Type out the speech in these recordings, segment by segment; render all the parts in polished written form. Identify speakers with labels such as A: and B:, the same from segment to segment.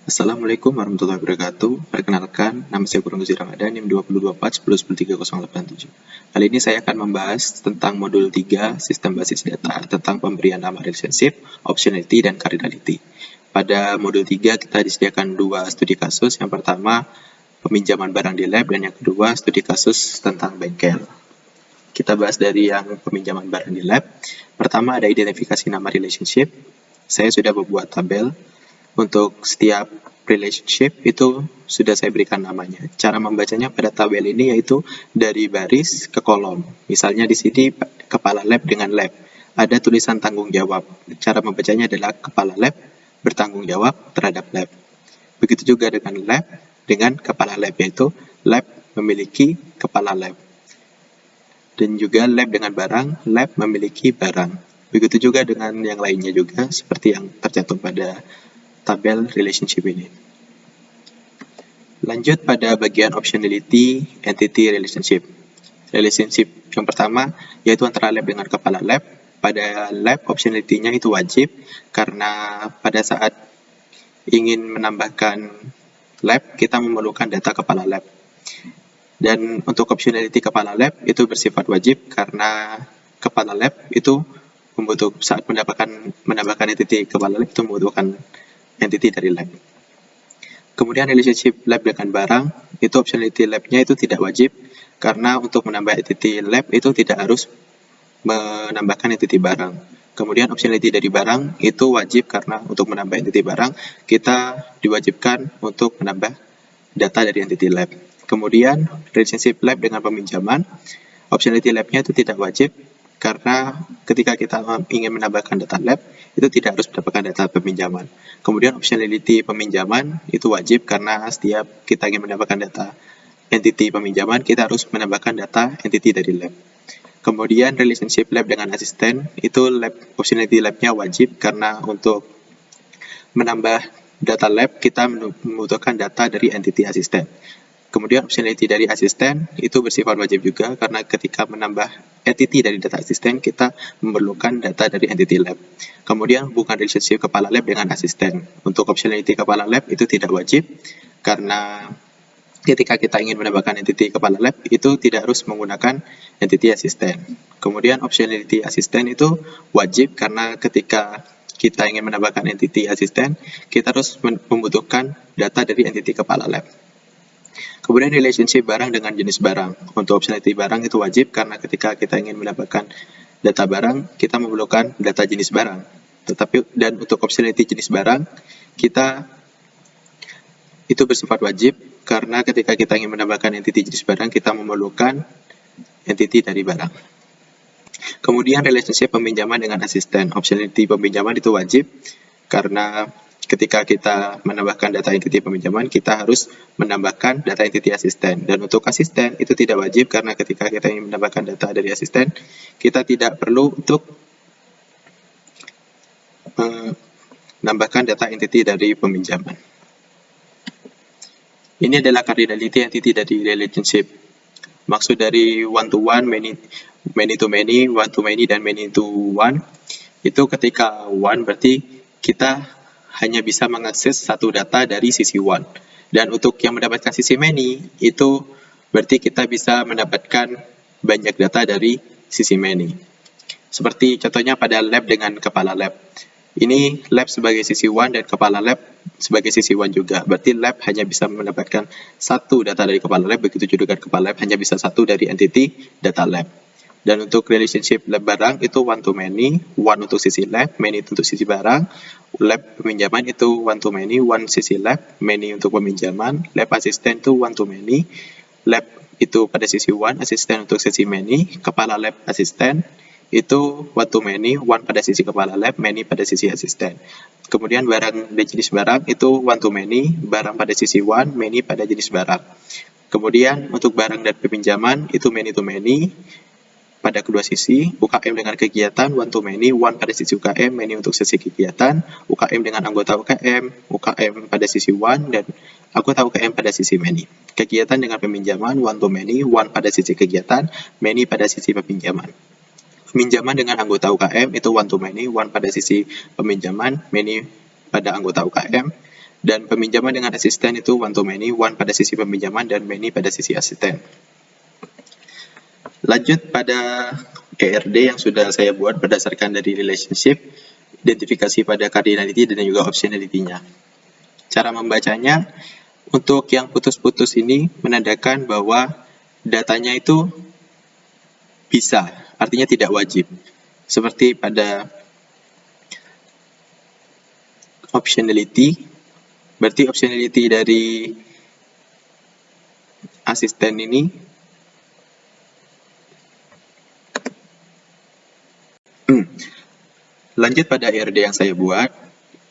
A: Assalamualaikum warahmatullahi wabarakatuh. Perkenalkan, nama saya Kurang Guzi Ramadan, NIM 2024-10-13-087. Kali ini saya akan membahas tentang modul 3, Sistem Basis Data, tentang pemberian nama relationship, optionality, dan cardinality. Pada modul 3, kita disediakan dua studi kasus. Yang pertama, peminjaman barang di lab, dan yang kedua, studi kasus tentang bengkel. Kita bahas dari yang peminjaman barang di lab. Pertama, ada identifikasi nama relationship. Saya sudah membuat tabel. Untuk setiap relationship itu sudah saya berikan namanya. Cara membacanya pada tabel ini yaitu dari baris ke kolom. Misalnya di sini kepala lab dengan lab. Ada tulisan tanggung jawab. Cara membacanya adalah kepala lab bertanggung jawab terhadap lab. Begitu juga dengan lab dengan kepala lab, yaitu lab memiliki kepala lab. Dan juga lab dengan barang, lab memiliki barang. Begitu juga dengan yang lainnya juga, seperti yang tercantum pada tabel relationship ini. Lanjut pada bagian optionality entity relationship. Relationship yang pertama yaitu antara lab dengan kepala lab. Pada lab optionality-nya itu wajib karena pada saat ingin menambahkan lab kita memerlukan data kepala lab. Dan untuk optionality kepala lab itu bersifat wajib karena kepala lab itu saat menambahkan entity kepala lab itu membutuhkan entity dari lab. Kemudian relationship lab dengan barang, itu optionality lab-nya itu tidak wajib, karena untuk menambah entity lab itu tidak harus menambahkan entity barang. Kemudian optionality dari barang itu wajib karena untuk menambah entity barang, kita diwajibkan untuk menambah data dari entity lab. Kemudian relationship lab dengan peminjaman, optionality lab-nya itu tidak wajib, karena ketika kita ingin menambahkan data lab, itu tidak harus mendapatkan data peminjaman. Kemudian optionality peminjaman itu wajib karena setiap kita ingin mendapatkan data entity peminjaman, kita harus menambahkan data entity dari lab. Kemudian relationship lab dengan asisten, itu optionality lab-nya wajib karena untuk menambah data lab, kita membutuhkan data dari entity asisten. Kemudian optionality dari asisten itu bersifat wajib juga karena ketika menambah entity dari data asisten kita memerlukan data dari entity lab. Kemudian hubungan relationship kepala lab dengan asisten. Untuk optionality kepala lab itu tidak wajib karena ketika kita ingin menambahkan entity kepala lab itu tidak harus menggunakan entity asisten. Kemudian optionality asisten itu wajib karena ketika kita ingin menambahkan entity asisten kita harus membutuhkan data dari entity kepala lab. Kemudian relationship barang dengan jenis barang. Untuk optionality barang itu wajib karena ketika kita ingin mendapatkan data barang, kita memerlukan data jenis barang. Dan untuk optionality jenis barang, kita itu bersifat wajib karena ketika kita ingin menambahkan entity jenis barang, kita memerlukan entity dari barang. Kemudian relationship peminjaman dengan asisten. Optionality peminjaman itu wajib karena ketika kita menambahkan data entity peminjaman, kita harus menambahkan data entity asisten. Dan untuk asisten itu tidak wajib karena ketika kita ingin menambahkan data dari asisten, kita tidak perlu untuk menambahkan data entity dari peminjaman. Ini adalah cardinality entity dari relationship. Maksud dari one-to-one, many-to-many, one-to-many, dan many-to-one, itu ketika one berarti kita hanya bisa mengakses satu data dari sisi one. Dan untuk yang mendapatkan sisi many, itu berarti kita bisa mendapatkan banyak data dari sisi many. Seperti contohnya pada lab dengan kepala lab. Ini lab sebagai sisi one dan kepala lab sebagai sisi one juga. Berarti lab hanya bisa mendapatkan satu data dari kepala lab, begitu juga dengan kepala lab hanya bisa satu dari entity data lab. Dan untuk relationship lab barang itu one to many, one untuk sisi lab, many untuk sisi barang. Lab peminjaman itu one to many, one sisi lab, many untuk peminjaman. Lab asisten itu one to many, lab itu pada sisi one, asisten untuk sisi many. Kepala lab asisten itu one to many, one pada sisi kepala lab, many pada sisi asisten. Kemudian barang dan jenis barang itu one to many, barang pada sisi one, many pada jenis barang. Kemudian untuk barang dan peminjaman itu many to many pada kedua sisi, UKM dengan kegiatan one to many, one pada sisi UKM, many untuk sisi kegiatan, UKM dengan anggota UKM, UKM pada sisi one, dan anggota UKM pada sisi many. Kegiatan dengan peminjaman one to many, one pada sisi kegiatan, many pada sisi peminjaman. Peminjaman dengan anggota UKM itu one to many, one pada sisi peminjaman, many pada anggota UKM, dan peminjaman dengan asisten itu one to many, one pada sisi peminjaman dan many pada sisi asisten. Lanjut pada ERD yang sudah saya buat berdasarkan dari relationship, identifikasi pada cardinality dan juga optionality-nya. Cara membacanya, untuk yang putus-putus ini menandakan bahwa datanya itu bisa, artinya tidak wajib. Seperti pada optionality, berarti optionality dari asisten ini lanjut pada ERD yang saya buat.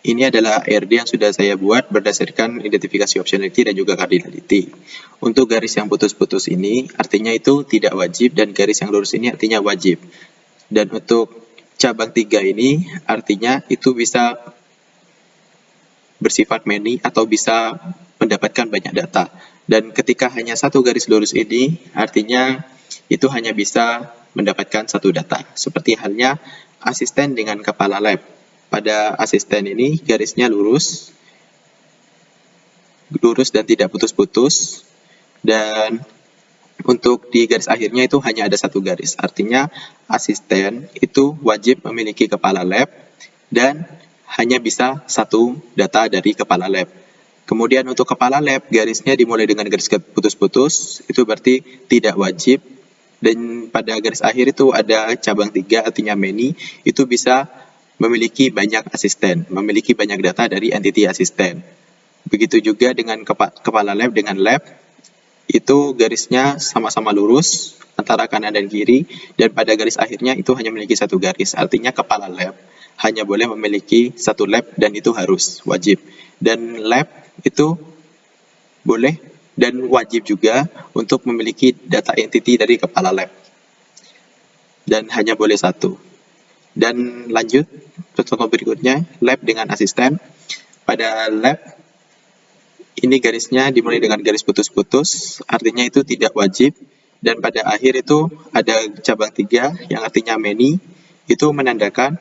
A: Ini adalah ERD yang sudah saya buat berdasarkan identifikasi optionality dan juga cardinality. Untuk garis yang putus-putus ini artinya itu tidak wajib, dan garis yang lurus ini artinya wajib. Dan untuk cabang 3 ini artinya itu bisa bersifat many atau bisa mendapatkan banyak data. Dan ketika hanya satu garis lurus ini artinya itu hanya bisa mendapatkan satu data. Seperti halnya asisten dengan kepala lab. Pada asisten ini garisnya lurus dan tidak putus-putus, dan untuk di garis akhirnya itu hanya ada satu garis. Artinya asisten itu wajib memiliki kepala lab dan hanya bisa satu data dari kepala lab. Kemudian untuk kepala lab garisnya dimulai dengan garis putus-putus, itu berarti tidak wajib. Dan pada garis akhir itu ada cabang 3 artinya many, itu bisa memiliki banyak asisten, memiliki banyak data dari entity asisten. Begitu juga dengan kepala lab dengan lab, itu garisnya sama-sama lurus antara kanan dan kiri, dan pada garis akhirnya itu hanya memiliki satu garis. Artinya kepala lab hanya boleh memiliki satu lab dan itu harus wajib. Dan lab itu boleh dan wajib juga untuk memiliki data entity dari kepala lab. Dan hanya boleh satu. Dan lanjut, contoh berikutnya, lab dengan asisten. Pada lab, ini garisnya dimulai dengan garis putus-putus, artinya itu tidak wajib. Dan pada akhir itu ada cabang 3 yang artinya many, itu menandakan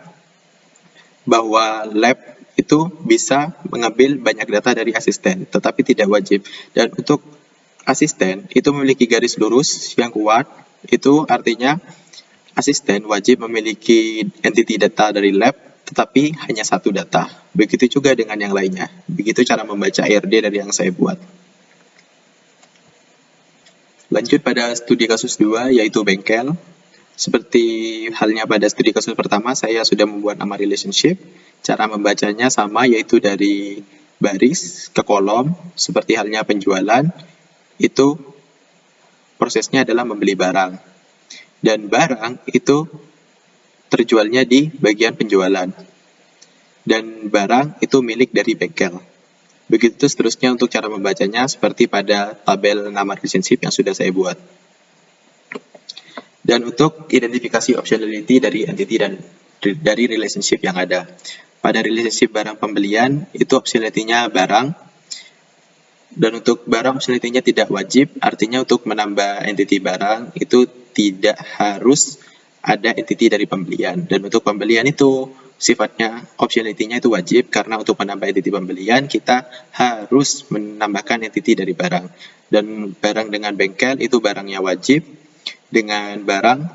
A: bahwa lab itu bisa mengambil banyak data dari asisten, tetapi tidak wajib. Dan untuk asisten itu memiliki garis lurus yang kuat, itu artinya asisten wajib memiliki entity data dari lab, tetapi hanya satu data. Begitu juga dengan yang lainnya. Begitu cara membaca ERD dari yang saya buat. Lanjut pada studi kasus 2, yaitu bengkel. Seperti halnya pada studi kasus pertama, saya sudah membuat nama relationship. Cara membacanya sama, yaitu dari baris ke kolom, seperti halnya penjualan. Itu prosesnya adalah membeli barang. Dan barang itu terjualnya di bagian penjualan. Dan barang itu milik dari bengkel. Begitu seterusnya untuk cara membacanya seperti pada tabel nama relationship yang sudah saya buat. Dan untuk identifikasi optionality dari entity dan dari relationship yang ada. Pada relationship barang pembelian, itu optionality-nya barang. Dan untuk barang optionality-nya tidak wajib, artinya untuk menambah entity barang, itu tidak harus ada entity dari pembelian. Dan untuk pembelian itu sifatnya optionality-nya itu wajib, karena untuk menambah entity pembelian, kita harus menambahkan entity dari barang. Dan barang dengan bengkel itu barangnya wajib. Dengan barang,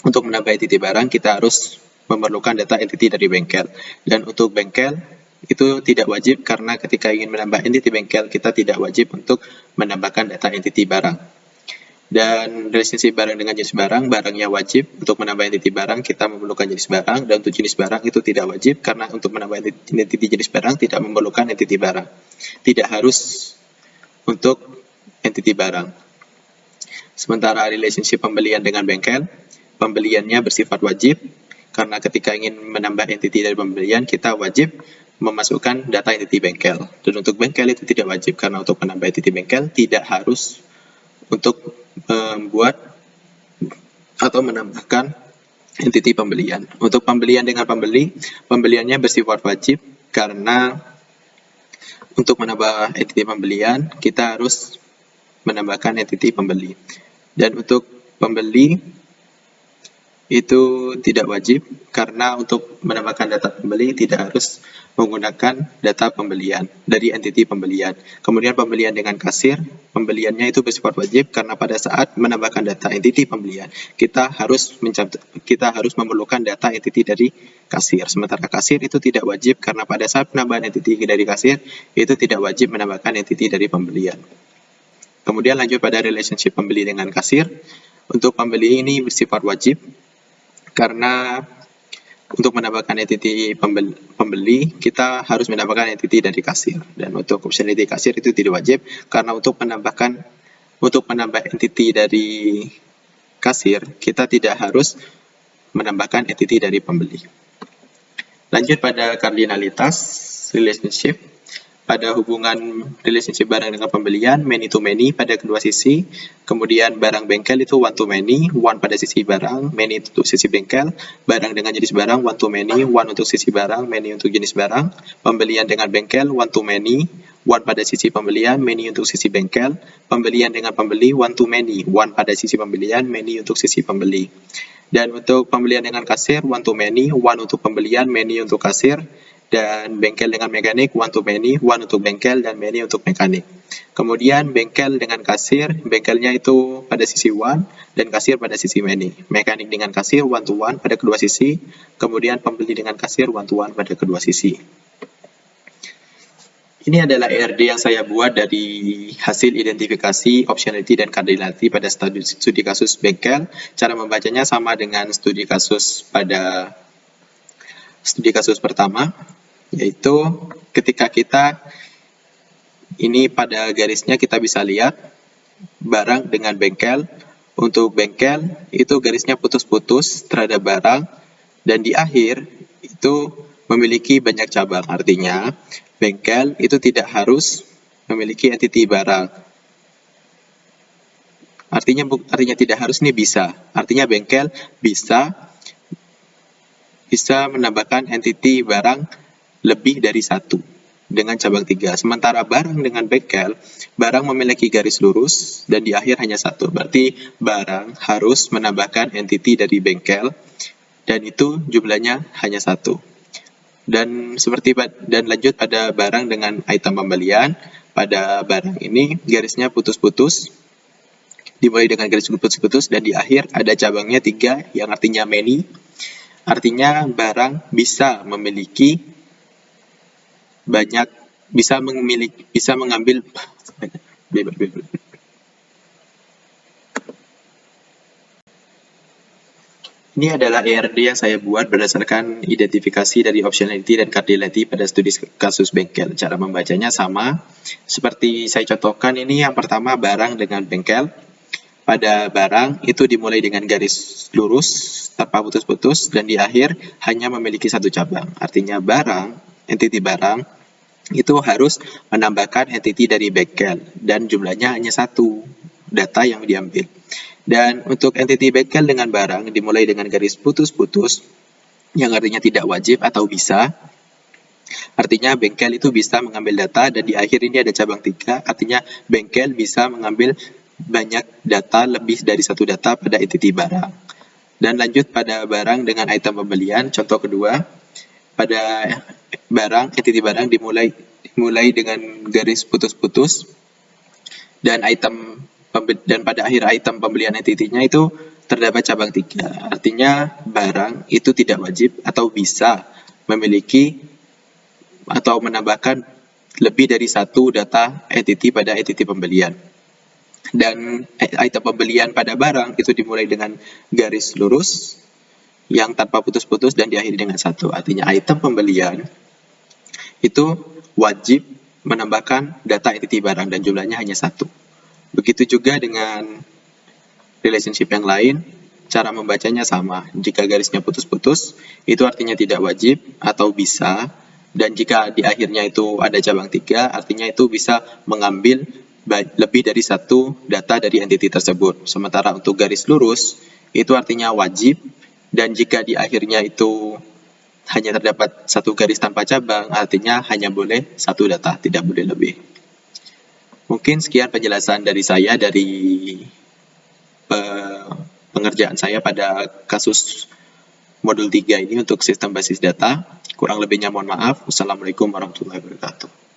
A: untuk menambah entity barang, kita harus memerlukan data entity dari bengkel. Dan untuk bengkel, itu tidak wajib karena ketika ingin menambah entity bengkel, kita tidak wajib untuk menambahkan data entity barang. Dan relationship barang dengan jenis barang, barangnya wajib. Untuk menambah entity barang, kita memerlukan jenis barang. Dan untuk jenis barang itu tidak wajib karena untuk menambah entity jenis barang tidak memerlukan entity barang. Tidak harus untuk entity barang. Sementara relationship pembelian dengan bengkel, pembeliannya bersifat wajib, karena ketika ingin menambah entity dari pembelian, kita wajib memasukkan data entity bengkel. Dan untuk bengkel itu tidak wajib, karena untuk menambah entity bengkel tidak harus untuk membuat atau menambahkan entity pembelian. Untuk pembelian dengan pembeli, pembeliannya bersifat wajib, karena untuk menambah entity pembelian, kita harus menambahkan entity pembeli. Dan untuk pembeli, itu tidak wajib karena untuk menambahkan data pembeli tidak harus menggunakan data pembelian dari entiti pembelian. Kemudian pembelian dengan kasir, pembeliannya itu bersifat wajib karena pada saat menambahkan data entiti pembelian, kita harus memerlukan data entiti dari kasir. Sementara kasir itu tidak wajib karena pada saat penambahan entiti dari kasir, itu tidak wajib menambahkan entiti dari pembelian. Kemudian lanjut pada relationship pembeli dengan kasir. Untuk pembeli ini bersifat wajib karena untuk menambahkan entiti pembeli, kita harus menambahkan entiti dari kasir. Dan untuk optionality kasir itu tidak wajib, karena untuk menambah entiti dari kasir, kita tidak harus menambahkan entiti dari pembeli. Lanjut pada kardinalitas relationship. Pada hubungan relationship barang dengan pembelian, many to many pada kedua sisi. Kemudian barang bengkel itu one to many, one pada sisi barang, many untuk sisi bengkel. Barang dengan jenis barang, one to many, one untuk sisi barang, many untuk jenis barang. Pembelian dengan bengkel, one to many, one pada sisi pembelian, many untuk sisi bengkel. Pembelian dengan pembeli, one to many, one pada sisi pembelian, many untuk sisi pembeli. Dan untuk pembelian dengan kasir, one to many, one untuk pembelian, many untuk kasir. Dan bengkel dengan mekanik, one to many, one untuk bengkel, dan many untuk mekanik. Kemudian bengkel dengan kasir, bengkelnya itu pada sisi one, dan kasir pada sisi many. Mekanik dengan kasir, one to one pada kedua sisi. Kemudian pembeli dengan kasir, one to one pada kedua sisi. Ini adalah ERD yang saya buat dari hasil identifikasi, optionality, dan cardinality pada studi kasus bengkel. Cara membacanya sama dengan studi kasus pada studi kasus pertama, yaitu ketika kita ini pada garisnya kita bisa lihat barang dengan bengkel. Untuk bengkel itu garisnya putus-putus terhadap barang, dan di akhir itu memiliki banyak cabang. Artinya bengkel itu tidak harus memiliki entiti barang. Artinya tidak harus, ini bisa. Artinya bengkel bisa menambahkan entiti barang lebih dari satu dengan cabang 3. Sementara barang dengan bengkel, barang memiliki garis lurus dan di akhir hanya satu. Berarti barang harus menambahkan entiti dari bengkel dan itu jumlahnya hanya satu. Dan lanjut pada barang dengan item pembelian. Pada barang ini garisnya putus-putus, dimulai dengan garis putus-putus dan di akhir ada cabangnya 3 yang artinya many. Artinya barang bisa memiliki bisa mengambil Ini adalah ERD yang saya buat berdasarkan identifikasi dari optionality dan cardinality pada studi kasus bengkel. Cara membacanya sama seperti saya contohkan. Ini yang pertama barang dengan bengkel. Pada barang itu dimulai dengan garis lurus tanpa putus-putus dan di akhir hanya memiliki satu cabang. Artinya barang, entiti barang itu harus menambahkan entiti dari bengkel dan jumlahnya hanya satu data yang diambil. Dan untuk entiti bengkel dengan barang dimulai dengan garis putus-putus yang artinya tidak wajib atau bisa. Artinya bengkel itu bisa mengambil data dan di akhir ini ada cabang 3, artinya bengkel bisa mengambil banyak data, lebih dari satu data pada entiti barang. Dan lanjut pada barang dengan item pembelian, contoh kedua. Pada barang, entiti barang dimulai dengan garis putus-putus dan pada akhir item pembelian entitinya itu terdapat cabang 3. Artinya barang itu tidak wajib atau bisa memiliki atau menambahkan lebih dari satu data entiti pada entiti pembelian. Dan item pembelian pada barang itu dimulai dengan garis lurus yang tanpa putus-putus dan diakhiri dengan satu. Artinya item pembelian itu wajib menambahkan data entiti barang dan jumlahnya hanya satu. Begitu juga dengan relationship yang lain, cara membacanya sama. Jika garisnya putus-putus, itu artinya tidak wajib atau bisa. Dan jika di akhirnya itu ada cabang 3, artinya itu bisa mengambil lebih dari satu data dari entiti tersebut. Sementara untuk garis lurus, itu artinya wajib. Dan jika di akhirnya itu hanya terdapat satu garis tanpa cabang, artinya hanya boleh satu data, tidak boleh lebih. Mungkin sekian penjelasan dari saya dari pengerjaan saya pada kasus modul 3 ini untuk sistem basis data. Kurang lebihnya mohon maaf. Wassalamualaikum warahmatullahi wabarakatuh.